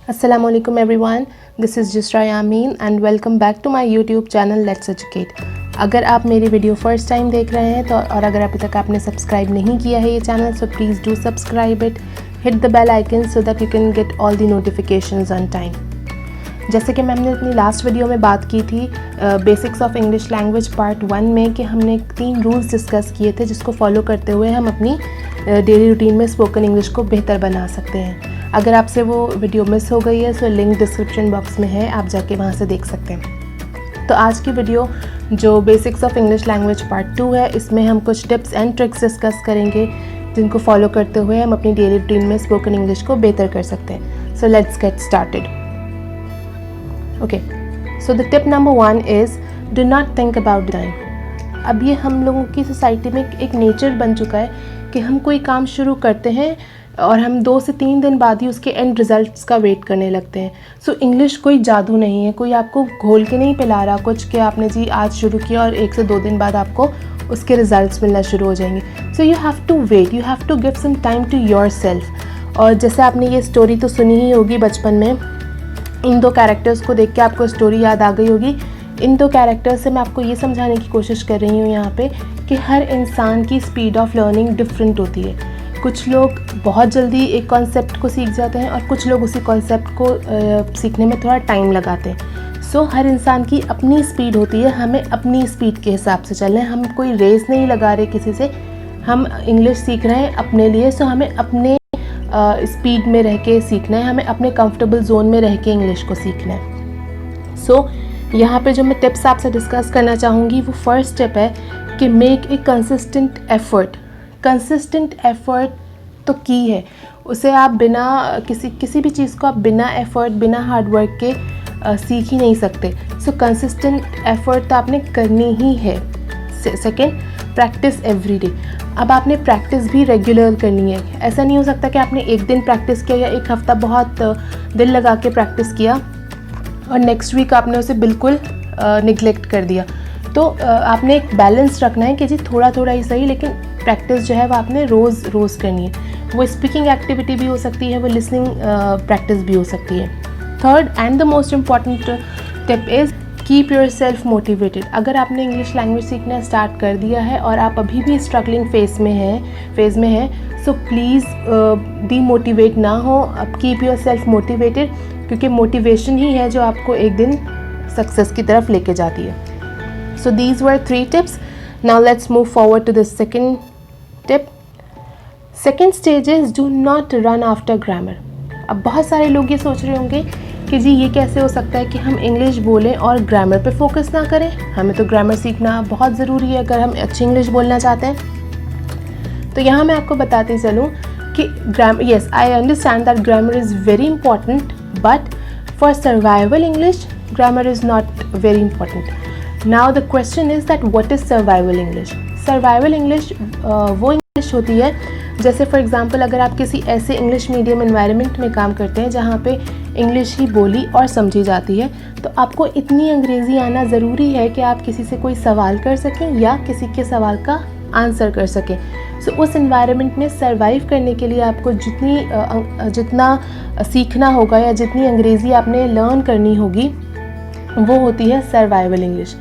Assalamualaikum everyone, this is Jusra Yamin and welcome back to my YouTube channel Let's Educate। अगर आप मेरी video first time देख रहे हैं तो और अगर अभी तक आपने सब्सक्राइब नहीं किया है ये channel so please do subscribe it, hit the bell icon so that you can get all the notifications on time. जैसे कि मैंने अपनी लास्ट वीडियो में बात की थी basics of English language part 1 में कि हमने 3 रूल्स डिस्कस किए थे जिसको फॉलो करते हुए हम अपनी डेली रूटीन में स्पोकन इंग्लिश को बेहतर बना सकते हैं। अगर आपसे वो वीडियो मिस हो गई है तो लिंक डिस्क्रिप्शन बॉक्स में है, आप जाके वहाँ से देख सकते हैं। तो आज की वीडियो जो basics of English language part 2 है, इसमें हम कुछ टिप्स एंड ट्रिक्स डिस्कस करेंगे जिनको फॉलो करते हुए हम अपनी डेली रूटीन में स्पोकन इंग्लिश को बेहतर कर सकते हैं। So let's get started. Okay, so the tip number 1 is do not think about time. अब ये हम लोगों की सोसाइटी में एक नेचर बन चुका है कि हम कोई काम शुरू करते हैं और हम 2 से 3 दिन बाद ही उसके एंड रिज़ल्ट्स का वेट करने लगते हैं। सो इंग्लिश कोई जादू नहीं है, कोई आपको घोल के नहीं पिला रहा कुछ कि आपने जी आज शुरू किया और 1 से 2 दिन बाद आपको उसके रिज़ल्ट्स मिलना शुरू हो जाएंगे। So you have to wait, you have to give some time to yourself. और जैसे आपने ये स्टोरी तो सुनी ही होगी बचपन में, इन 2 कैरेक्टर्स को देख के आपको स्टोरी याद आ गई होगी। इन 2 कैरेक्टर्स से मैं आपको ये समझाने की कोशिश कर रही हूँ यहाँ पे कि हर इंसान की स्पीड ऑफ लर्निंग डिफरेंट होती है। कुछ लोग बहुत जल्दी एक कॉन्सेप्ट को सीख जाते हैं और कुछ लोग उसी कॉन्सेप्ट को सीखने में थोड़ा टाइम लगाते हैं। सो हर इंसान की अपनी स्पीड होती है, हमें अपनी स्पीड के हिसाब से चलना है। हम कोई रेस नहीं लगा रहे किसी से, हम इंग्लिश सीख रहे हैं अपने लिए। सो हमें अपने स्पीड में रह के सीखना है, हमें अपने कंफर्टेबल जोन में रह के इंग्लिश को सीखना है। सो यहाँ पे जो मैं टिप्स आपसे डिस्कस करना चाहूँगी वो फर्स्ट टिप है कि make a consistent effort. Consistent effort तो की है, उसे आप बिना किसी भी चीज़ को आप बिना एफर्ट बिना हार्ड वर्क के सीख ही नहीं सकते। सो कंसिस्टेंट एफर्ट तो आपने करनी ही है। Second, practice every day. अब आपने प्रैक्टिस भी रेगुलर करनी है। ऐसा नहीं हो सकता कि आपने एक दिन प्रैक्टिस किया या एक हफ़्ता बहुत दिल लगा के प्रैक्टिस किया और नेक्स्ट वीक आपने उसे बिल्कुल निगलेक्ट कर दिया। तो आपने एक बैलेंस रखना है कि जी थोड़ा थोड़ा ही सही, लेकिन प्रैक्टिस जो है वो आपने रोज़ करनी है। वो स्पीकिंग एक्टिविटी भी हो सकती है, वो लिसनिंग प्रैक्टिस भी हो सकती है। Third and the most important tip is keep your self motivated. अगर आपने इंग्लिश लैंग्वेज सीखना स्टार्ट कर दिया है और आप अभी भी स्ट्रगलिंग फेज़ में हैं सो प्लीज़ डीमोटिवेट ना हो। अब कीप योर सेल्फ मोटिवेटेड, क्योंकि मोटिवेशन ही है जो आपको एक दिन सक्सेस की तरफ लेके जाती है। So these were 3 tips. Now let's move forward to the second tip. Second stage is do not run after grammar. अब बहुत सारे लोग ये सोच रहे होंगे कि जी ये कैसे हो सकता है कि हम इंग्लिश बोलें और ग्रामर पे फोकस ना करें। हमें तो ग्रामर सीखना बहुत ज़रूरी है अगर हम अच्छी इंग्लिश बोलना चाहते हैं। तो यहाँ मैं आपको बताती चलूँ कि yes, I understand that grammar is very important, but for survival English, grammar is not very important. Now the question is that what is survival English? Survival English वो इंग्लिश होती है, जैसे फॉर एग्ज़ाम्पल अगर आप किसी ऐसे English medium environment में काम करते हैं जहाँ पे इंग्लिश ही बोली और समझी जाती है, तो आपको इतनी अंग्रेज़ी आना ज़रूरी है कि आप किसी से कोई सवाल कर सकें या किसी के सवाल का आंसर कर सकें। सो उस एनवायरनमेंट में सर्वाइव करने के लिए आपको जितना सीखना होगा या जितनी अंग्रेज़ी आपने लर्न करनी होगी वो होती है सर्वाइवल इंग्लिश।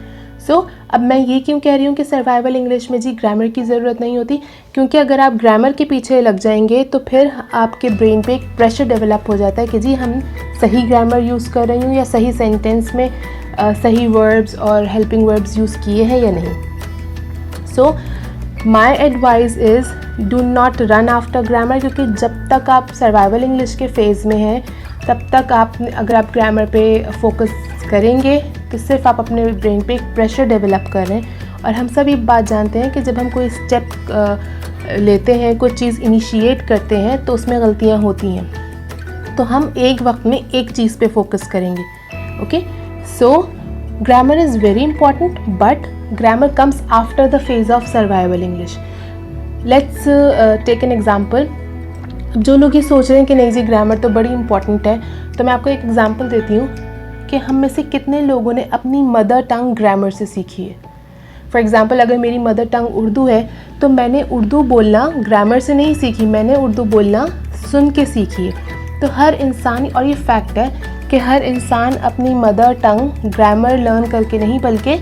सो अब मैं ये क्यों कह रही हूँ कि सर्वाइवल इंग्लिश में जी ग्रामर की ज़रूरत नहीं होती, क्योंकि अगर आप ग्रामर के पीछे लग जाएंगे तो फिर आपके ब्रेन पे एक प्रेशर डेवलप हो जाता है कि जी हम सही ग्रामर यूज़ कर रही हूँ या सही सेंटेंस में सही वर्ब्स और हेल्पिंग वर्ब्स यूज़ किए हैं या नहीं। So my advice is do not run after grammar, क्योंकि जब तक आप सर्वाइवल इंग्लिश के फेज़ में हैं तब तक अगर आप ग्रामर पे फोकस करेंगे तो सिर्फ आप अपने ब्रेन पे एक प्रेशर डेवलप कर रहे हैं। और हम सब ये बात जानते हैं कि जब हम कोई स्टेप लेते हैं, कोई चीज़ इनिशिएट करते हैं तो उसमें गलतियाँ होती हैं। तो हम एक वक्त में एक चीज़ पे फोकस करेंगे। Okay, so grammar is very important but grammar comes after the phase of survival English. Let's take an example. जो लोग ये सोच रहे हैं कि नहीं जी ग्रामर तो बड़ी इंपॉर्टेंट है, तो मैं आपको एक एग्जांपल देती हूँ कि हम में से कितने लोगों ने अपनी मदर टंग ग्रामर से सीखी है। फॉर एग्ज़ाम्पल अगर मेरी मदर टंग उर्दू है तो मैंने उर्दू बोलना ग्रामर से नहीं सीखी, मैंने उर्दू बोलना सुन के सीखी है। तो तो हर इंसान, और ये फैक्ट है कि हर इंसान अपनी मदर टंग ग्रामर लर्न करके नहीं बल्कि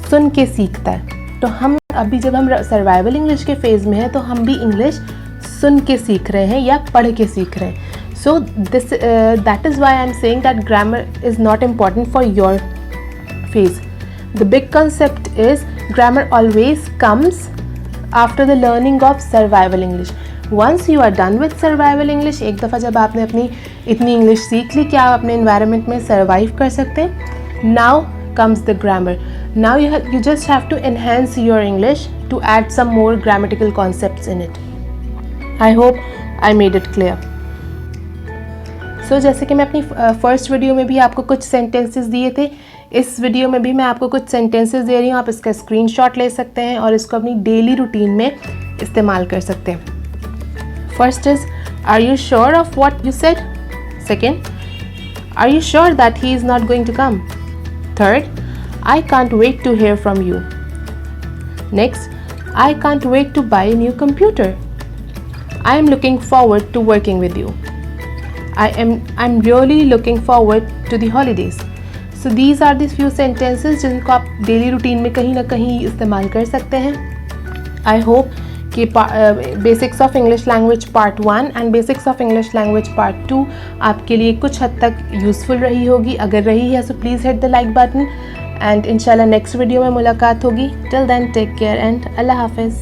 सुन के सीखता है। तो हम अभी जब हम सर्वाइवल इंग्लिश के फेज़ में हैं तो हम भी इंग्लिश सुन के सीख रहे हैं या पढ़ के सीख रहे हैं। So this that is why I am saying that grammar is not important for your phase. The big concept is grammar always comes after the learning of survival English. Once you are done with survival English, एक दफ़ा जब आपने अपनी इतनी English सीख ली कि आप अपने इन्वायरमेंट में सर्वाइव कर सकते हैं, now comes the grammar. Now you just have to enhance your English to add some more grammatical concepts in it. I hope I made it clear. So जैसे कि मैं अपनी फर्स्ट वीडियो में भी आपको कुछ सेंटेंसेस दिए थे, इस वीडियो में भी मैं आपको कुछ सेंटेंसेस दे रही हूँ। आप इसका स्क्रीनशॉट ले सकते हैं और इसको अपनी डेली रूटीन में इस्तेमाल कर सकते हैं। First is, are you sure of what you said? Second, are you sure that he is not going to come? Third, I can't wait to hear from you. Next, I can't wait to buy a new computer. I am looking forward to working with you. I'm really looking forward to the holidays. So these are the few sentences जिनको आप daily routine में कहीं ना कहीं इस्तेमाल कर सकते हैं। I hope कि basics of English language part 1 and basics of English language part 2 आपके लिए कुछ हद तक यूज़फुल रही होगी। अगर रही है so please hit the like button and इंशाल्लाह नेक्स्ट वीडियो में मुलाकात होगी। Till then take care and अल्लाह हाफिज़।